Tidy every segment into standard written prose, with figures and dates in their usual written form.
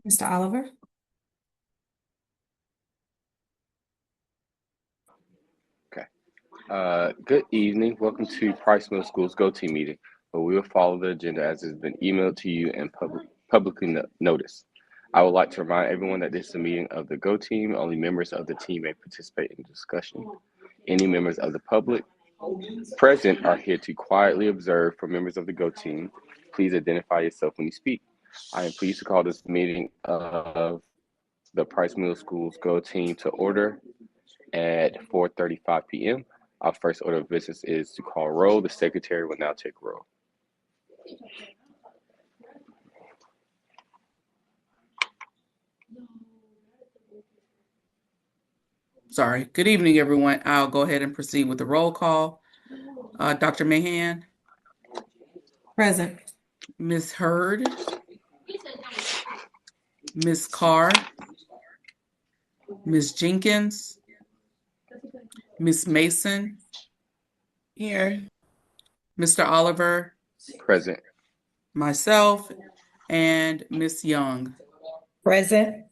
Mr. Oliver? Good evening. Welcome to Price Middle School's Go Team meeting, where we will follow the agenda as has been emailed to you and publicly noticed. I would like to remind everyone that this is a meeting of the Go Team. Only members of the team may participate in discussion. Any members of the public present are here to quietly observe. For members of the Go Team, please identify yourself when you speak. I am pleased to call this meeting of the Price Middle School's Go Team to order at 4:35 p.m. Our first order of business is to call roll. The secretary will now take roll. Sorry. Good evening, everyone. I'll go ahead and proceed with the roll call. Dr. Mahan, Present. Ms. Hurd, Ms. Carr, Ms. Jenkins, Ms. Mason, Here. Mr. Oliver, Present. myself, and Ms. Young. Present.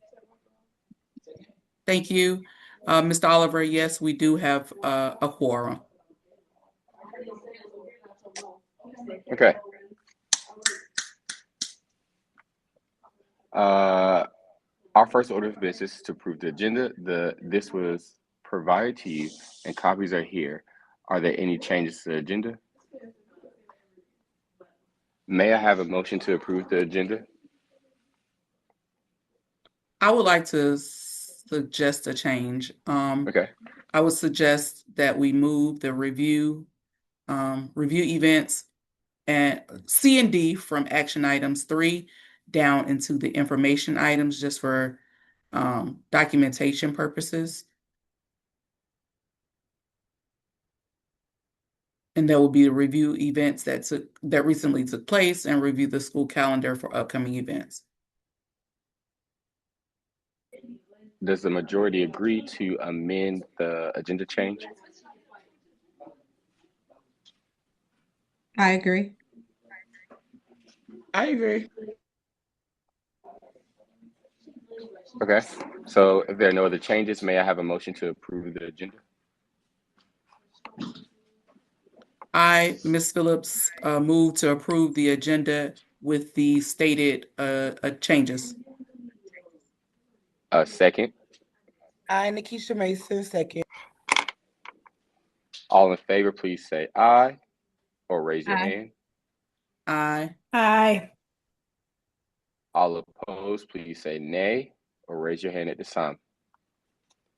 Thank you. Mr. Oliver, yes, we do have a quorum. Okay. Our first order of business is to approve the agenda. This was provided to you, and copies are here. Are there any changes to the agenda? May I have a motion to approve the agenda? I would like to suggest a change. Okay. I would suggest that we move the review events and C and D from action items 3 down into the information items just for documentation purposes. And there will be the review events that recently took place and review the school calendar for upcoming events. Does the majority agree to amend the agenda change? I agree. I agree. Okay. So if there are no other changes, may I have a motion to approve the agenda? I, Ms. Phillips, move to approve the agenda with the stated changes. Second. I, Nikisha Mason, second. All in favor, please say aye or raise your Aye. hand. Aye. Aye. All opposed, please say nay or raise your hand at this time.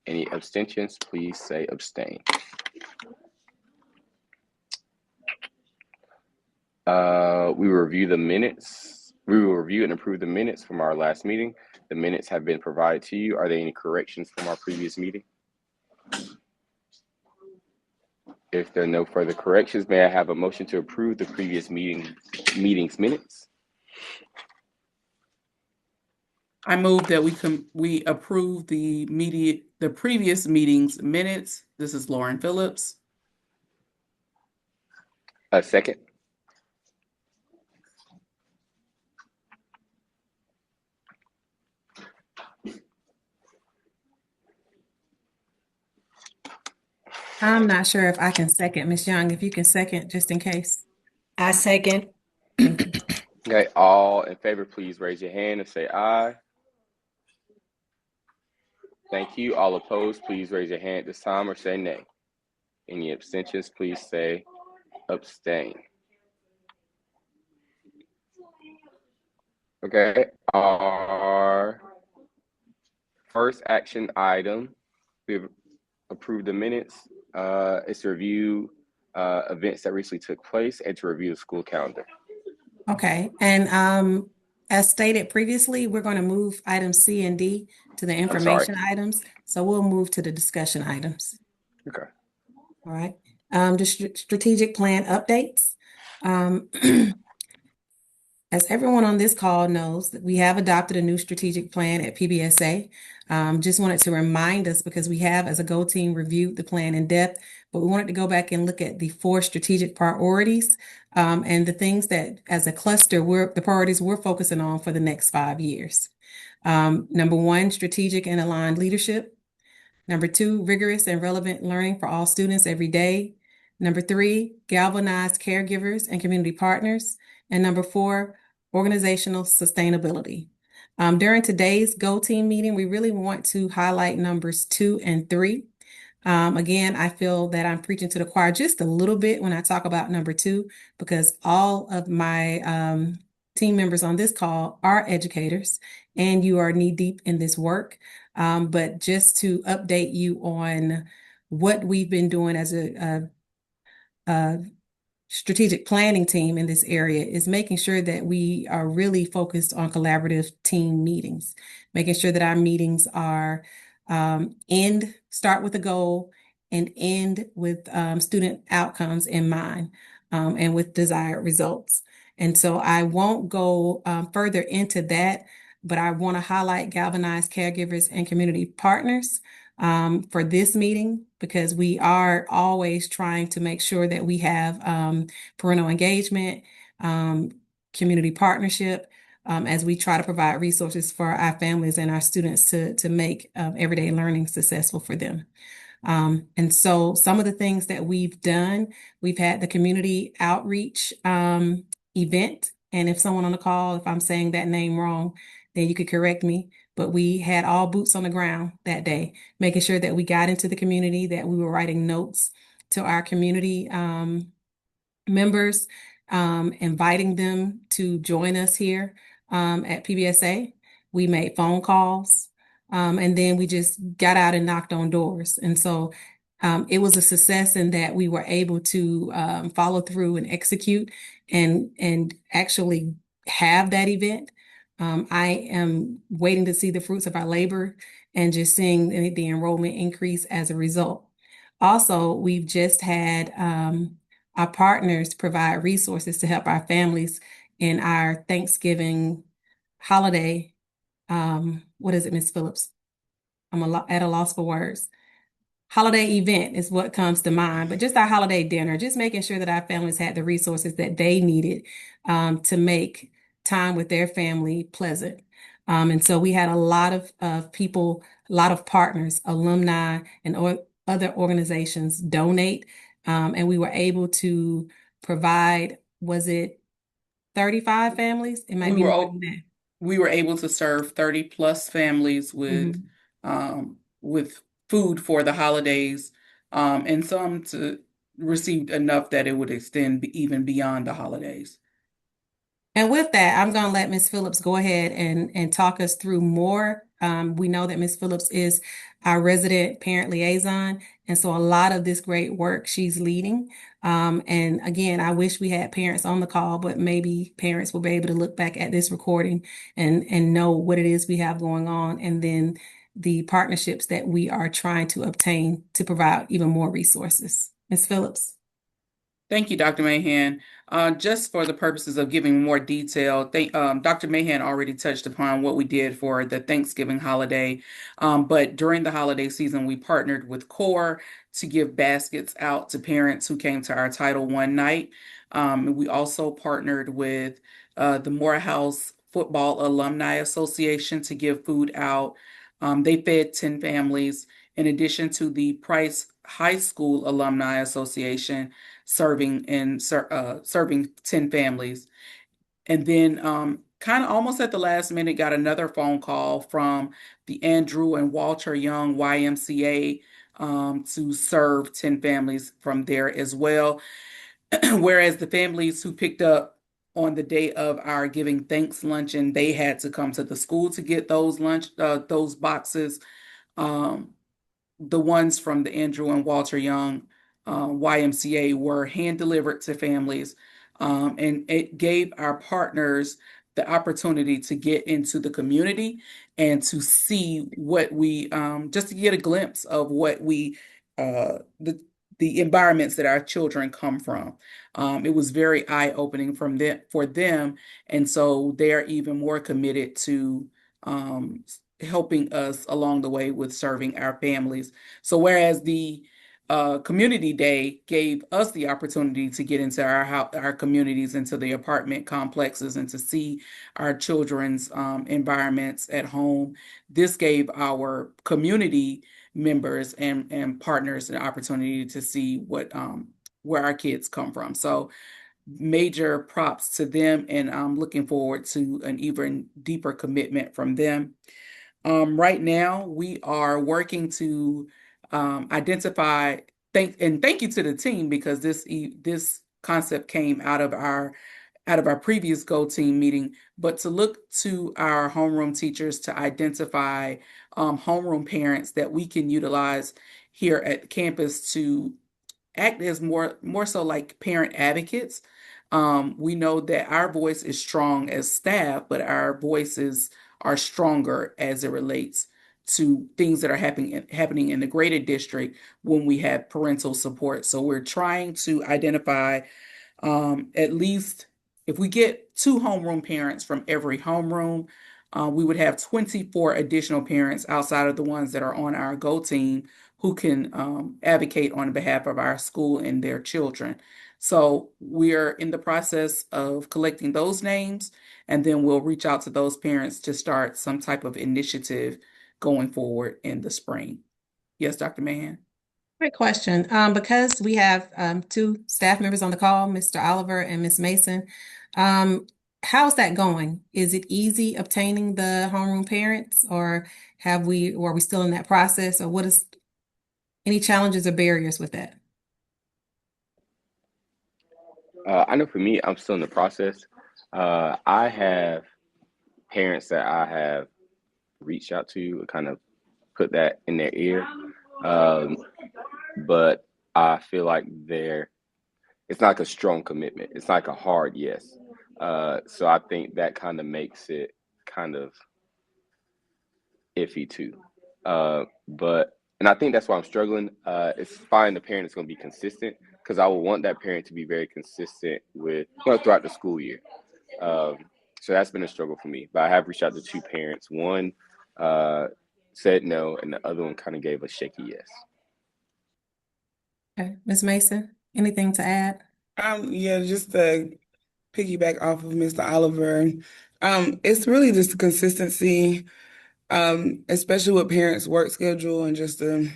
Any abstentions, please say abstain. We will review the minutes. We will review and approve the minutes from our last meeting. The minutes have been provided to you. Are there any corrections from our previous meeting? If there are no further corrections, may I have a motion to approve the previous meeting's minutes? I move that we approve the previous meeting's minutes. This is Lauren Phillips. Second. I'm not sure if I can second. Ms. Young, if you can second, just in case. I second. Okay, all in favor, please raise your hand and say aye. Thank you. All opposed, please raise your hand at this time or say nay. Any abstentions, please say abstain. Okay, our first action item, we've approved the minutes. Is to review events that recently took place and to review the school calendar. Okay. And as stated previously, we're going to move items C and D to the information items. So we'll move to the discussion items. Okay. All right. Just strategic plan updates. As everyone on this call knows, that we have adopted a new strategic plan at PBSA. Just wanted to remind us, because we have, as a Go Team, reviewed the plan in depth, but we wanted to go back and look at the 4 strategic priorities and the things that, as a cluster, the priorities we're focusing on for the next 5 years. Number one, strategic and aligned leadership. Number two, rigorous and relevant learning for all students every day. Number three, galvanized caregivers and community partners. And number four, organizational sustainability. During today's Go Team meeting, we really want to highlight numbers 2 and 3. Again, I feel that I'm preaching to the choir just a little bit when I talk about number 2, because all of my team members on this call are educators, and you are knee deep in this work. But just to update you on what we've been doing as a strategic planning team in this area is making sure that we are really focused on collaborative team meetings, making sure that our meetings are start with a goal and end with student outcomes in mind, and with desired results. And so I won't go further into that, but I want to highlight galvanized caregivers and community partners for this meeting, because we are always trying to make sure that we have parental engagement, community partnership, as we try to provide resources for our families and our students to make everyday learning successful for them. And so some of the things that we've done, we've had the community outreach event. And if someone on the call, if I'm saying that name wrong, then you could correct me. But we had all boots on the ground that day, making sure that we got into the community, that we were writing notes to our community members, inviting them to join us here at PBSA. We made phone calls, and then we just got out and knocked on doors. And so it was a success in that we were able to follow through and execute and actually have that event. I am waiting to see the fruits of our labor and just seeing the enrollment increase as a result. Also, we've just had our partners provide resources to help our families in our Thanksgiving holiday. What is it, Ms. Phillips? I'm at a loss for words. Holiday event is what comes to mind, but just our holiday dinner, just making sure that our families had the resources that they needed to make time with their family pleasant. And so we had a lot of people, a lot of partners, alumni, and other organizations donate. And we were able to provide, was it 35 families? It might We be were more o- than that. we were able to serve 30 plus families Mhm. with food for the holidays, and some to received enough that it would extend even beyond the holidays. And with that, I'm going to let Ms. Phillips go ahead and talk us through more. We know that Ms. Phillips is our resident parent liaison, and so a lot of this great work she's leading. And again, I wish we had parents on the call, but maybe parents will be able to look back at this recording and know what it is we have going on, and then the partnerships that we are trying to obtain to provide even more resources. Ms. Phillips. Thank you, Dr. Mahan. Just for the purposes of giving more detail, Dr. Mahan already touched upon what we did for the Thanksgiving holiday. But during the holiday season, we partnered with CORE to give baskets out to parents who came to our Title I night. We also partnered with the Morehouse Football Alumni Association to give food out. They fed 10 families, in addition to the Price High School Alumni Association serving 10 families. And then kind of almost at the last minute, got another phone call from the Andrew and Walter Young YMCA to serve 10 families from there as well. Whereas the families who picked up on the day of our Giving Thanks luncheon, they had to come to the school to get those boxes. Um, the ones from the Andrew and Walter Young YMCA were hand delivered to families, and it gave our partners the opportunity to get into the community and to see what we just to get a glimpse of what we the environments that our children come from. It was very eye-opening for them, and so they're even more committed to helping us along the way with serving our families. So whereas the Community Day gave us the opportunity to get into our communities, into the apartment complexes, and to see our children's environments at home. This gave our community members and partners an opportunity to see where our kids come from. So major props to them, and I'm looking forward to an even deeper commitment from them. Right now, we are working to identify. Thank you to the team, because this concept came out of our previous Go Team meeting. But to look to our homeroom teachers to identify homeroom parents that we can utilize here at campus to act as more so like parent advocates. We know that our voice is strong as staff, but our voices are stronger as it relates to things that are happening in the greater district when we have parental support. So we're trying to identify at least, if we get 2 homeroom parents from every homeroom, we would have 24 additional parents outside of the ones that are on our Go Team who can advocate on behalf of our school and their children. So we're in the process of collecting those names, and then we'll reach out to those parents to start some type of initiative going forward in the spring. Yes, Dr. Mahan? Great question. Because we have 2 staff members on the call, Mr. Oliver and Ms. Mason, how's that going? Is it easy obtaining the homeroom parents, or are we still in that process, or what is any challenges or barriers with that? I know for me, I'm still in the process. I have parents that I have reached out to and kind of put that in their ear. Um, but I feel like it's not like a strong commitment. It's like a hard yes. So I think that kind of makes it kind of iffy too. And I think that's why I'm struggling. It's finding the parent that's going to be consistent, because I would want that parent to be very consistent with throughout the school year. Um, so that's been a struggle for me. But I have reached out to 2 parents. One said no, and the other one kind of gave a shaky yes. Okay, Ms. Mason, anything to add? Yeah, just to piggyback off of Mr. Oliver, it's really just the consistency, especially with parents' work schedule and just the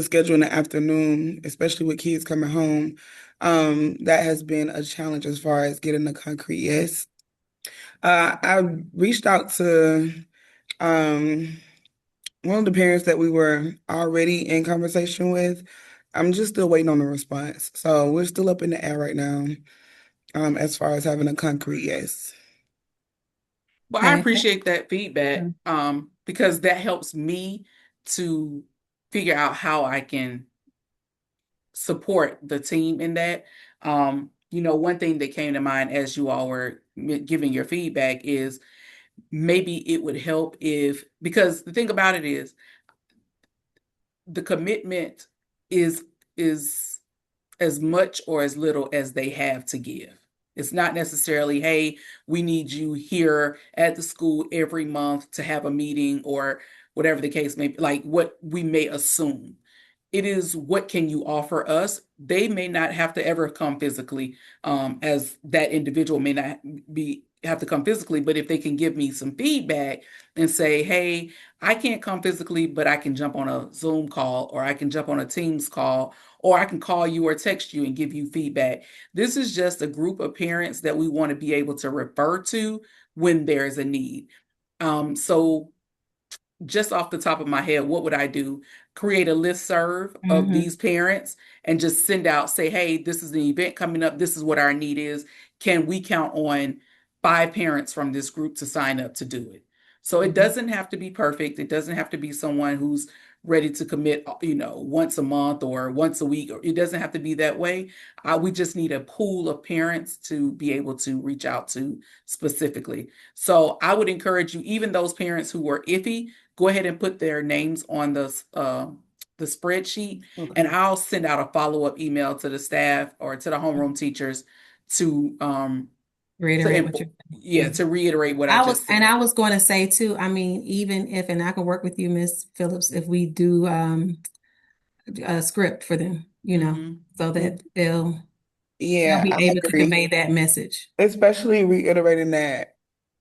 schedule in the afternoon, especially with kids coming home. That has been a challenge as far as getting a concrete yes. I reached out to um one of the parents that we were already in conversation with. I'm just still waiting on a response. So we're still up in the air right now, as far as having a concrete yes. Well, I Okay. appreciate that feedback, Mm. because that helps me to figure out how I can support the team in that. One thing that came to mind as you all were giving your feedback is maybe it would help because the thing about it is the commitment is as much or as little as they have to give. It's not necessarily, hey, we need you here at the school every month to have a meeting or whatever the case may be, like what we may assume. It is, what can you offer us? They may not have to ever come physically, as that individual may not have to come physically, but if they can give me some feedback and say, hey, I can't come physically, but I can jump on a Zoom call, or I can jump on a Teams call, or I can call you or text you and give you feedback. This is just a group of parents that we want to be able to refer to when there's a need. So just off the top of my head, what would I do? Create a listserv of Mhm. these parents and just send out, say, hey, this is an event coming up. This is what our need is. Can we count on 5 parents from this group to sign up to do it? So it Mhm. doesn't have to be perfect. It doesn't have to be someone who's ready to commit, once a month or once a week. Or it doesn't have to be that way. We just need a pool of parents to be able to reach out to specifically. So I would encourage you, even those parents who were iffy, go ahead and put their names on the spreadsheet, and Okay. I'll send out a follow-up email to the staff or to the homeroom teachers to Reiterate what you're saying. yeah, Mhm. to reiterate what I just said. I was going to say too, I mean, even if, and I can work with you, Miss Phillips, if we do script for them, so that they'll Yeah, be I able to agree. convey that message. Especially reiterating that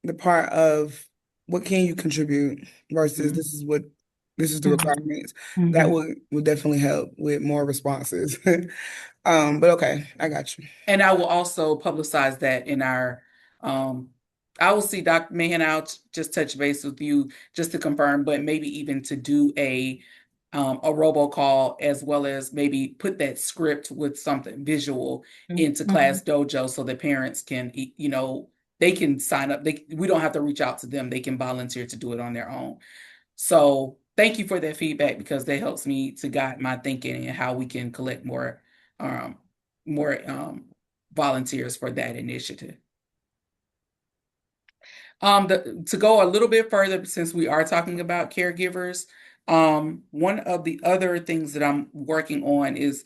the part of what can you contribute versus Mhm. this is the Mhm. requirements. That Mhm. would definitely help with more responses. But okay, I got you. And I will also publicize that in our, I will see Dr. Mahan, I'll just touch base with you just to confirm, but maybe even to do a robocall, as well as maybe put that script with something visual into Class Dojo so that parents can, they can sign up. We don't have to reach out to them. They can volunteer to do it on their own. So thank you for that feedback, because that helps me to guide my thinking and how we can collect um, more volunteers for that initiative. To go a little bit further, since we are talking about caregivers, one of the other things that I'm working on is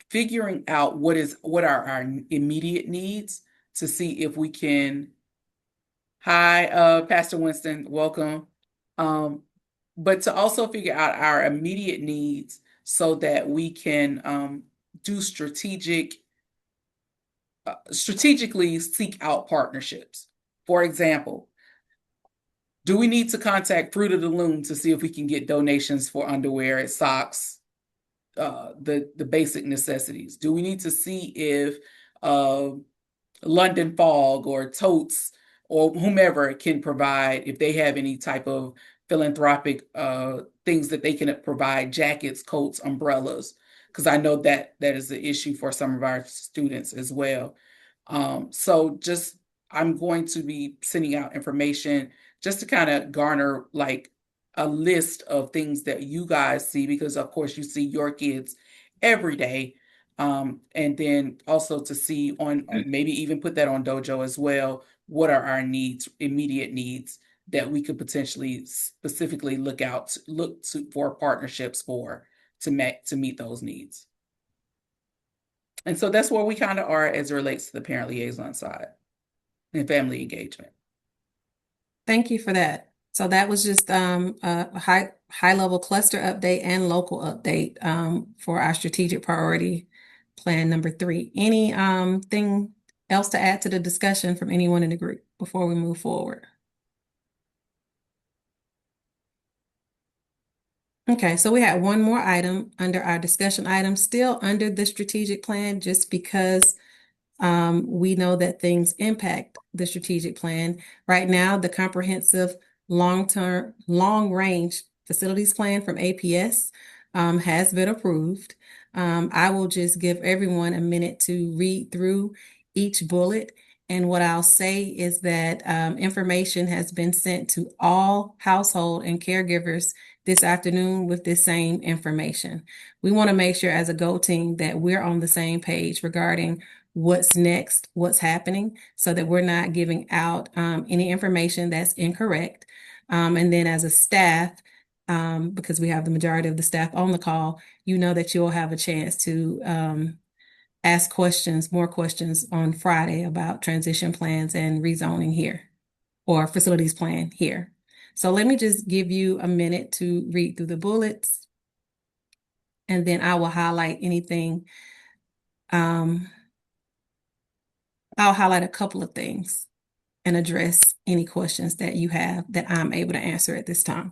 figuring out what are our immediate needs, to see if we can. Hi, Pastor Winston, welcome. Um, but to also figure out our immediate needs so that we can do strategically seek out partnerships. For example, do we need to contact Fruit of the Loom to see if we can get donations for underwear, socks, the basic necessities? Do we need to see if uh, London Fog or Totes or whomever can provide, if they have any type of philanthropic things that they can provide, jackets, coats, umbrellas, because I know that is the issue for some of our students as well. So just, I'm going to be sending out information just to kind of garner like a list of things that you guys see, because of course you see your kids every day. And then also to see on maybe even put that on Dojo as well. What are our needs, immediate needs, that we could potentially specifically look to for partnerships to meet those needs. And so that's where we kind of are as it relates to the parent liaison side and family engagement. Thank you for that. So that was just a high level cluster update and local update for our strategic priority plan number 3. Any thing else to add to the discussion from anyone in the group before we move forward? Okay, so we had one more item under our discussion item, still under the strategic plan, just because we know that things impact the strategic plan. Right now, the comprehensive long-term, long-range facilities plan from APS has been approved. I will just give everyone a minute to read through each bullet. And what I'll say is that information has been sent to all household and caregivers this afternoon with this same information. We want to make sure as a Go team that we're on the same page regarding what's next, what's happening, so that we're not giving out any information that's incorrect. And then as a staff, because we have the majority of the staff on the call, that you'll have a chance to ask questions, more questions on Friday about transition plans and rezoning here, or facilities plan here. So let me just give you a minute to read through the bullets, and then I will highlight anything. I'll highlight a couple of things and address any questions that you have that I'm able to answer at this time.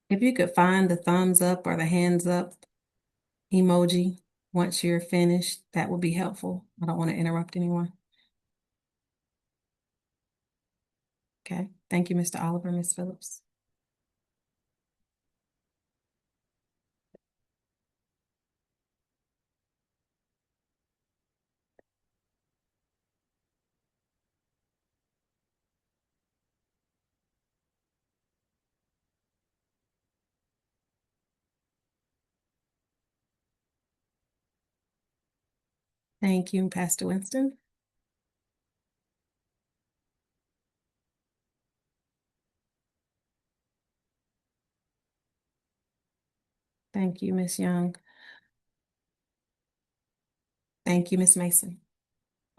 If you could find the thumbs up or the hands up emoji once you're finished, that would be helpful. I don't want to interrupt anyone. Okay. Thank you, Mr. Oliver, Ms. Phillips. Thank you, Pastor Winston. Thank you, Ms. Young. Thank you, Ms. Mason.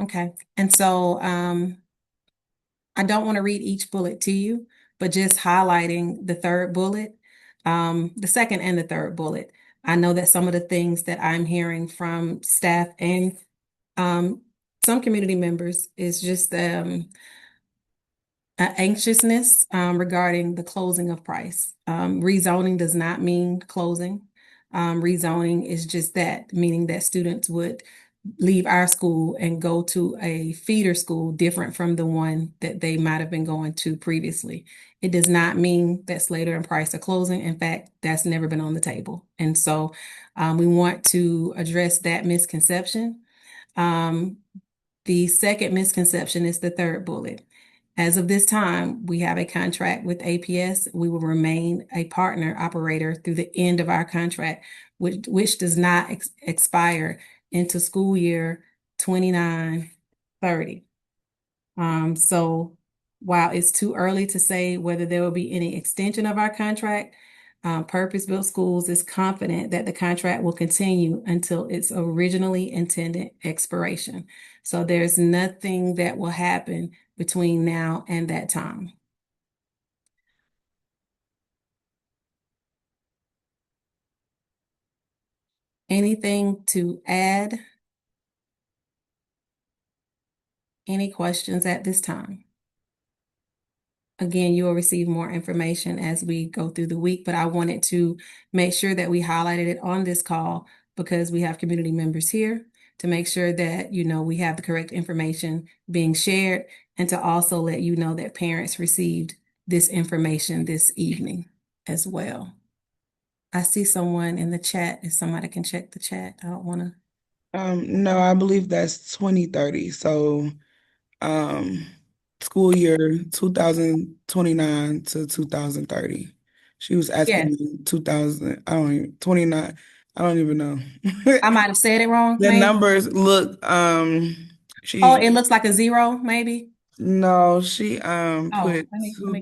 Okay, and so I don't want to read each bullet to you, but just highlighting the third bullet, the second and the third bullet. I know that some of the things that I'm hearing from staff and um, some community members is just anxiousness regarding the closing of price. Rezoning does not mean closing. Rezoning is just that, meaning that students would leave our school and go to a feeder school different from the one that they might have been going to previously. It does not mean that Slater and Price are closing. In fact, that's never been on the table. And so we want to address that misconception. Um, the second misconception is the third bullet. As of this time, we have a contract with APS. We will remain a partner operator through the end of our contract, which does not expire into school year 29-30. So while it's too early to say whether there will be any extension of our contract, Purpose-Built Schools is confident that the contract will continue until its originally intended expiration. So there's nothing that will happen between now and that time. Anything to add? Any questions at this time? Again, you will receive more information as we go through the week, but I wanted to make sure that we highlighted it on this call because we have community members here to make sure that, we have the correct information being shared and to also let you know that parents received this information this evening as well. I see someone in the chat. If somebody can check the chat, I don't want to. No, I believe that's 2030. So, school year 2029 to 2030. She was asking Yes, me 2000, I don't even, 29, I don't even know. I might have said it wrong, The maybe. numbers look, Oh, she, it looks like a zero, maybe. no, she Oh, put let me go back.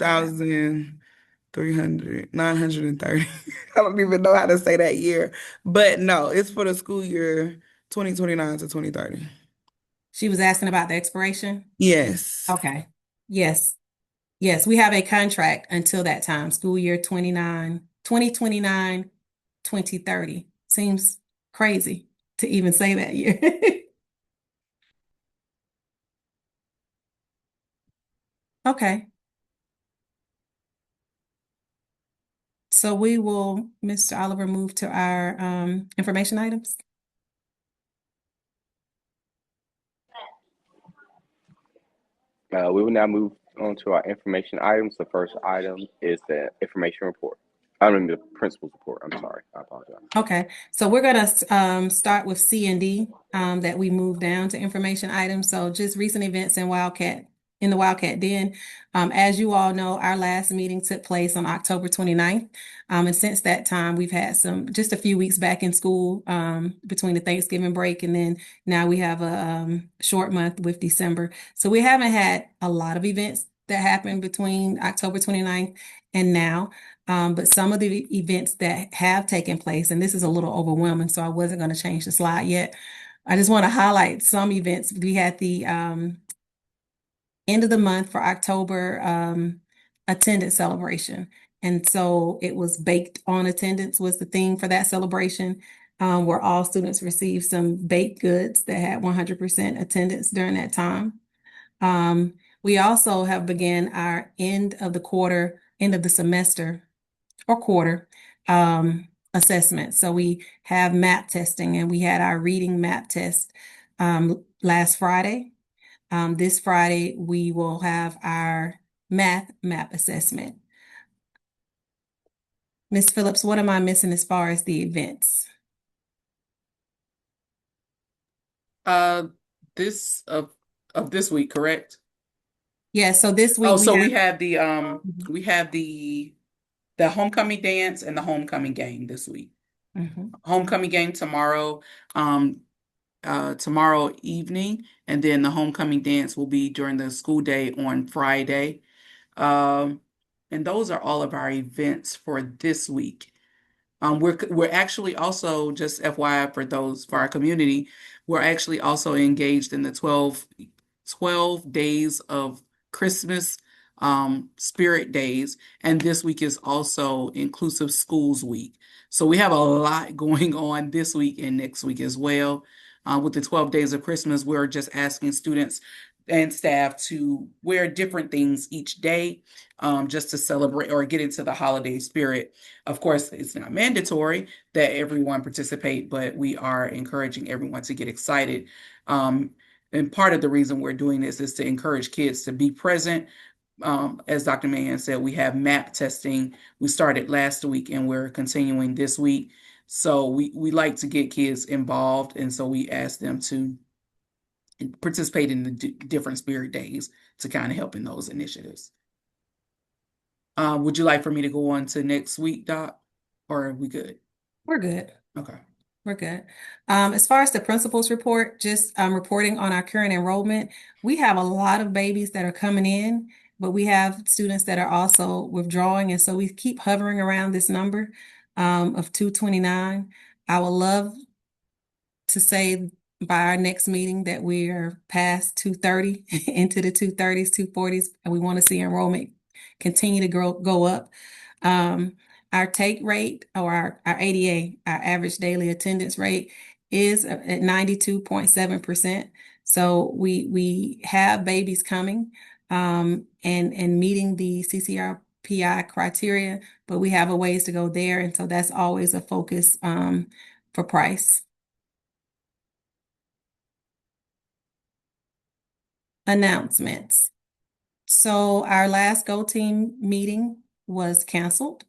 2,300, 930. I don't even know how to say that year. But no, it's for the school year 2029 to 2030. She was asking about the expiration. Yes. Okay. Yes. Yes, we have a contract until that time, school year 2029, 2030. Seems crazy to even say that year. Okay. So we will, Mr. Oliver, move to our information items. We will now move on to our information items. The first item is the information report. I mean the principal's report. I'm sorry. I apologize. Okay, so we're gonna start with C and D that we move down to information items. So just recent events in the Wildcat Den. As you all know, our last meeting took place on October 29th. And since that time, we've had just a few weeks back in school between the Thanksgiving break and then now we have a short month with December. So we haven't had a lot of events that happened between October 29th and now. But some of the events that have taken place, and this is a little overwhelming, so I wasn't going to change the slide yet. I just want to highlight some events. We had the end of the month for October attendance celebration. And so it was baked on attendance was the theme for that celebration, where all students received some baked goods that had 100% attendance during that time. We also have began our end of the semester or quarter assessment. So we have map testing and we had our reading map test last Friday. This Friday, we will have our math map assessment. Ms. Phillips, what am I missing as far as the events? This of this week, correct? Yeah, so this week Oh, we so we have. have the homecoming dance and the homecoming game this week. Mhm. Homecoming game tomorrow. tomorrow evening, and then the homecoming dance will be during the school day on Friday. Um, and those are all of our events for this week. We're actually also, just FYI for those for our community, we're actually also engaged in the 12 days of Christmas spirit days, and this week is also Inclusive Schools Week. So we have a lot going on this week and next week as well. With the 12 days of Christmas, we're just asking students and staff to wear different things each day, just to celebrate or get into the holiday spirit. Of course, it's not mandatory that everyone participate, but we are encouraging everyone to get excited. And part of the reason we're doing this is to encourage kids to be present. As Dr. Mann said, we have MAP testing. We started last week and we're continuing this week. So we like to get kids involved, and so we ask them to participate in the different spirit days to kind of help in those initiatives. Would you like for me to go on to next week, Doc? Or are we good? We're good. Okay. We're good. As far as the principal's report, just reporting on our current enrollment, we have a lot of babies that are coming in, but we have students that are also withdrawing. And so we keep hovering around this number of 229. I would love to say by our next meeting that we are past 230 into the 230s, 240s, and we want to see enrollment continue to go up. Our take rate or our ADA, our average daily attendance rate, is at 92.7%. So we have babies coming and meeting the CCRPI criteria, but we have a ways to go there. And so that's always a focus for Price. Announcements. So our last Go Team meeting was canceled,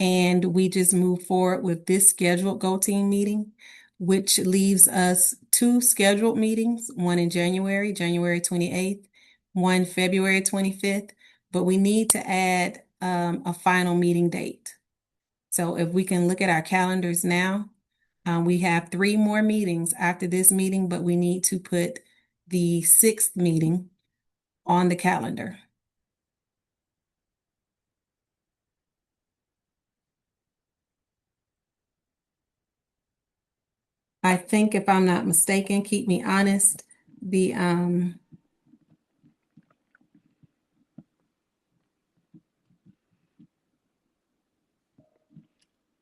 and we just moved forward with this scheduled Go Team meeting, which leaves us two scheduled meetings, one in January, January 28th, one February 25th, but we need to add a final meeting date. So if we can look at our calendars now, we have three more meetings after this meeting, but we need to put the sixth meeting on the calendar. I think if I'm not mistaken, keep me honest, the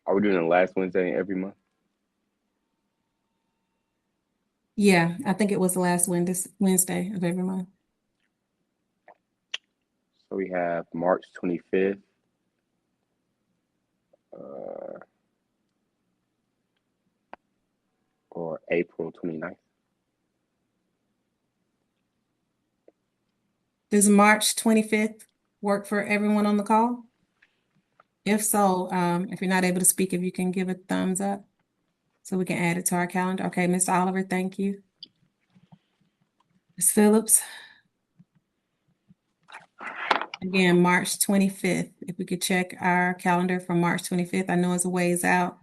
Are we doing the last Wednesday every month? yeah, I think it was the last Wednesday of every month. So we have March 25th. Uh, or April 29th. Does March 25th work for everyone on the call? If so, if you're not able to speak, if you can give a thumbs up so we can add it to our calendar. Okay, Mr. Oliver, thank you. Ms. Phillips. Again, March 25th. If we could check our calendar for March 25th. I know it's a ways out.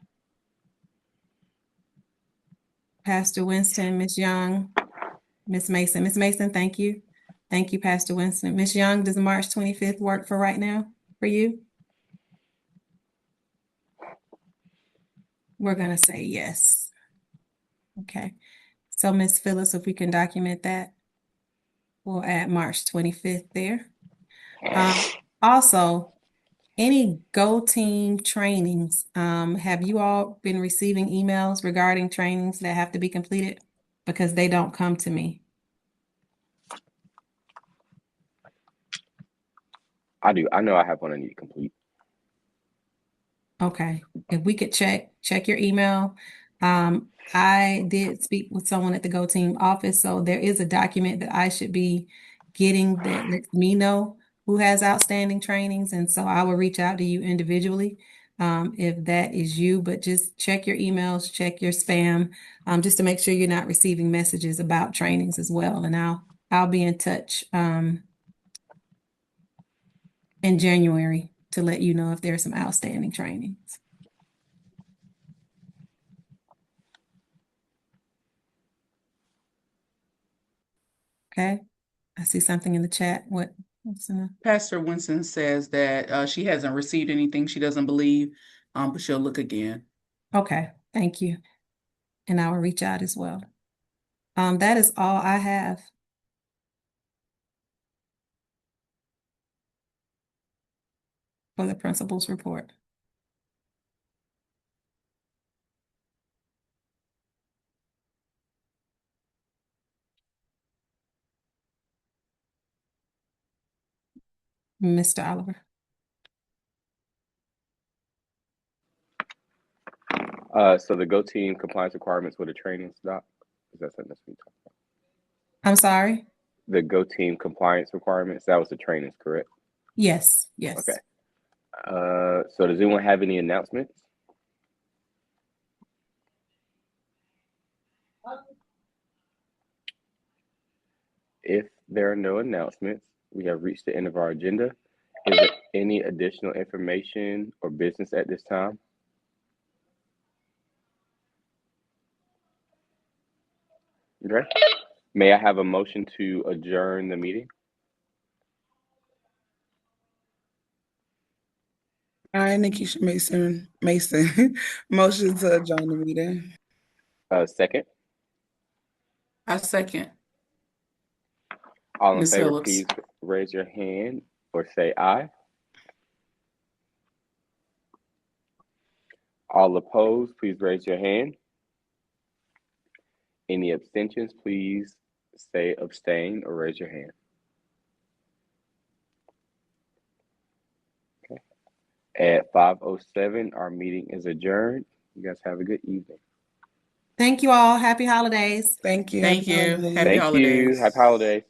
Pastor Winston, Ms. Young, Ms. Mason. Ms. Mason, thank you. Thank you, Pastor Winston. Ms. Young, does March 25th work for right now for you? We're going to say yes. Okay. So, Ms. Phyllis, if we can document that, we'll add March 25th there. Also, any Go Team trainings, have you all been receiving emails regarding trainings that have to be completed? Because they don't come to me. I do. I know I have one I need to complete. Okay, if we could check your email. I did speak with someone at the Go Team office, so there is a document that I should be getting that lets me know who has outstanding trainings, and so I will reach out to you individually, if that is you, but just check your emails, check your spam, just to make sure you're not receiving messages about trainings as well, and I'll be in touch, in January to let you know if there's some outstanding trainings. Okay. I see something in the chat. What's in the? Pastor Winston says that she hasn't received anything she doesn't believe, but she'll look again. Okay, thank you. And I will reach out as well. That is all I have. For the principal's report. Mr. Oliver. So the Go Team compliance requirements with the training doc, is that something that's we talked about? I'm sorry? The Go Team compliance requirements, that was the trainings, correct? Yes, Okay. yes. So does anyone have any announcements? If there are no announcements, we have reached the end of our agenda. Is there any additional information or business at this time? Okay. May I have a motion to adjourn the meeting? I, Nikisha Mason, motion to adjourn the meeting. Second. I second. All in Ms. favor, Phillips. please raise your hand or say aye. All opposed, please raise your hand. Any abstentions, please say abstain or raise your hand. Okay. At 5:07, our meeting is adjourned. You guys have a good evening. Thank you all. Happy holidays. Thank you. Thank Happy you. holidays. Happy Thank you. holidays. Happy holidays.